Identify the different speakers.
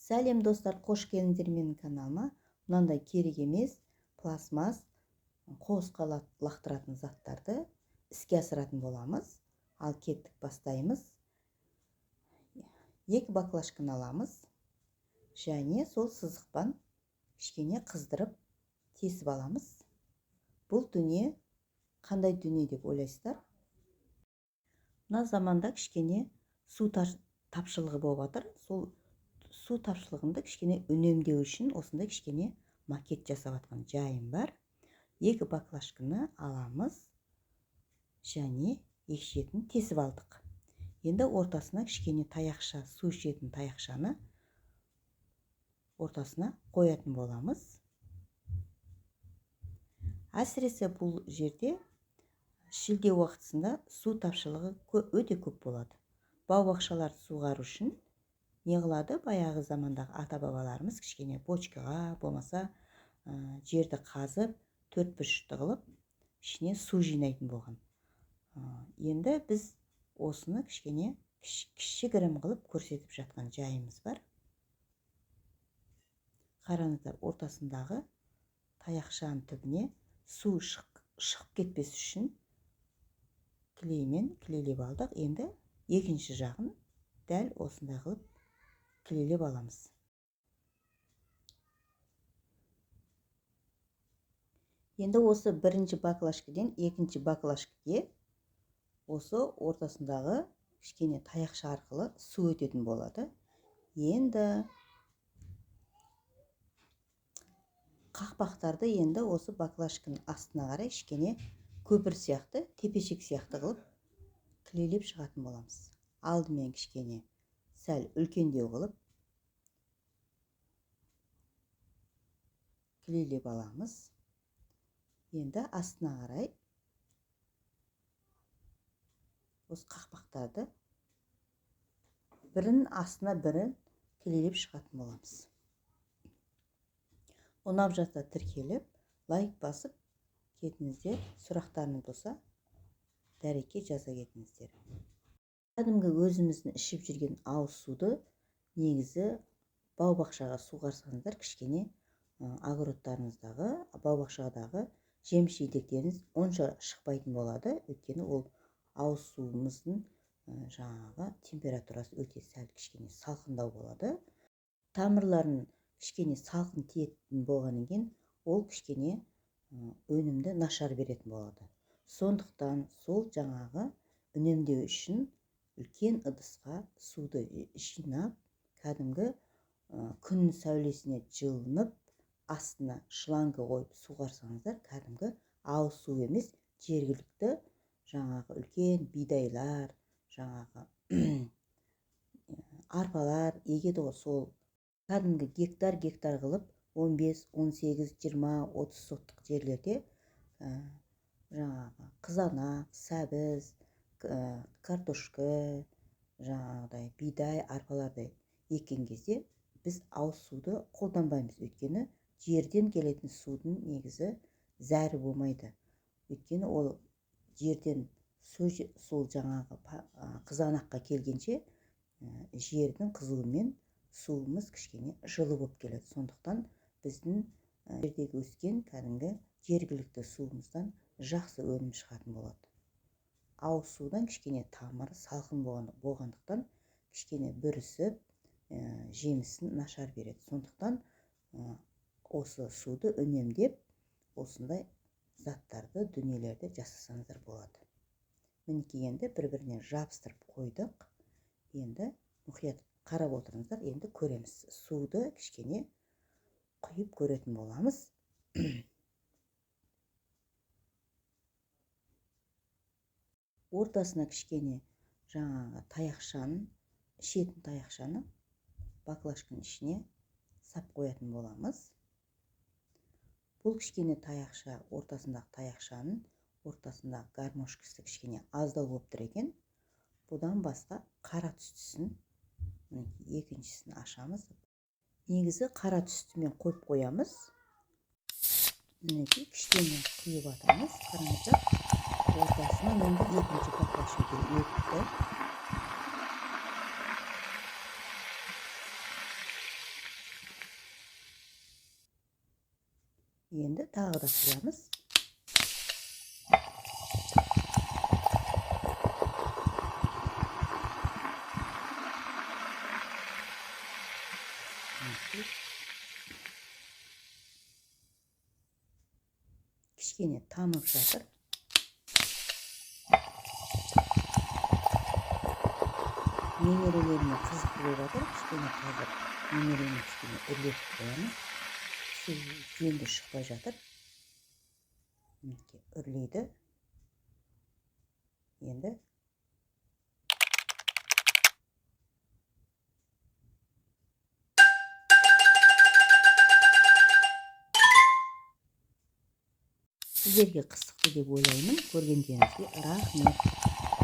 Speaker 1: Сәлем достар, қош келдіңдер менің каналыма. Мынандай керек емес пластмасс қоқысқа лақтыратын заттарды іске асыратын боламыз. Ал кеттік, бастаймыз. Екі баклажканы аламыз және сол сызықпен кішкене қыздырып тесіп аламыз. Бұл дүние қандай дүние деп ойлайсыздар? Мына заманда кішкене су тапшылығы болып жатыр. Сол су тапшылығында кішкене үнемдеу үшін осындай кішкене макет жасап жатқан жайым бар. Екі баклажканы аламыз және екі шетін тесіп алдық. Енді ортасына кішкене таяқша, су ішетін таяқшаны ортасына қоятын боламыз. Әсіресе бұл жерде шілде уақытысында су тапшылығы өте көп болады. Бау-бақшаларды суғару үшін не қылады? Баяғы замандағы ата-бабаларымыз кішкене бочкаға, болмаса жерді қазып, төрт бұрышты қылып, ішіне су жинайтын болған. Енді біз осыны кішкене кішігірім қылып көрсетіп жатқан жайымыз бар. Қараңыздар, ортасындағы таяқшаның түбіне су шығып кетпес үшін клеймен клейлеп алдық. Енді екінші жағын дәл осындай қылып клейлеп аламыз. Енді осы бірінші баклажкіден екінші баклажкіге осы ортасындағы кішкене таяқша арқылы су өтетін болады. Енді қақпақтарды енді осы баклажкінің астына қарай кішкене көпір сияқты, тепешек сияқты қылып клейлеп шығатын боламыз. Алдымен кішкене сәл үлкендеу қылып клейлеп аламыз. Енді астына қарай осы қақпақтарды бірін астына бірін клейлеп шығатын боламыз. Ұнап жатса тіркеліп, лайк басып кетіңіздер. Сұрақтарыңыз болса дәреке жаза кетіңіздер. Кәдімгі өзіміздің ішіп жүрген ауыз суды негізі бау-бақшаға суғарсаңыздар, кішкене огородтарыңыздағы, бау-бақшадағы жеміс-жидектеріңіз онша шықпайтын болады. Өйткені ол ауыз суымыздың жаңағы температурасы өте сәл кішкене салқындау болады. Тамырларын кішкене салқын тиетін болғаннан кейін ол кішкене өнімді нашар беретін болады. Сондықтан сол жаңағы үнемдеу үшін үлкен ыдысқа суды жинап, кәдімгі күн сәулесіне жылынып, астына шланга қойып суғарсаңыздар, кәдімгі ауыз су емес, жергілікті жаңағы үлкен бидайлар, жаңағы арпалар егеді ғой, сол кәдімгі гектар қылып 15, 18, 20, 30 соттық жерлерде жаңағы қызанақ, сәбіз, картошка, жаңағыдай бидай, арпалардай еккен кезде біз ауыз суды қолданбаймыз. Өйткені жерден келетін судың негізі зәрі болмайды. Өйткені ол жерден сол жаңағы қызанаққа келгенше жердің қызуымен суымыз кішкене жылы болып келеді. Сондықтан біздің жердегі өскен кәдімгі жергілікті суымыздан жақсы өнім шығатын болады. Ауыз судан кішкене тамыры салқын болғандықтан кішкене бүрісіп, жемісін нашар береді. Сондықтан осы суды үнемдеп, осындай заттарды, дүниелерді жасасаңыздар болады. Мінекей, енді бір-біріне жабыстырып қойдық. Енді мұқият қарап отырыңыздар, енді көреміз. Суды кішкене құйып көретін боламыз. Ортасына кішкене жаңағы таяқшаны, ішетін таяқшаны баклажканың ішіне сап қоятын боламыз. Бұл кішкене таяқша, ортасындағы таяқшаның ортасындағы гармошкасы кішкене аздау болып тұр екен. Бұдан басқа қара түстісін, екіншісін ашамыз. Негізі қара түстімен қойып қоямыз. Мінекей, кішкене құйып атамыз. Қараңыздар, ортасына енді екінші баклажка өтті. Енді тағы да құямыз. Кішкене тамып жатыр. Немерелеріме қызық болып жатыр. Кішкене қазір немереме кішкене үрлетіп қоямыз. Су жөнді шықпай жатыр. Үрлейді. Енді сіздерге қызықты деп ойлаймын. Көргендеріңізге рахмет.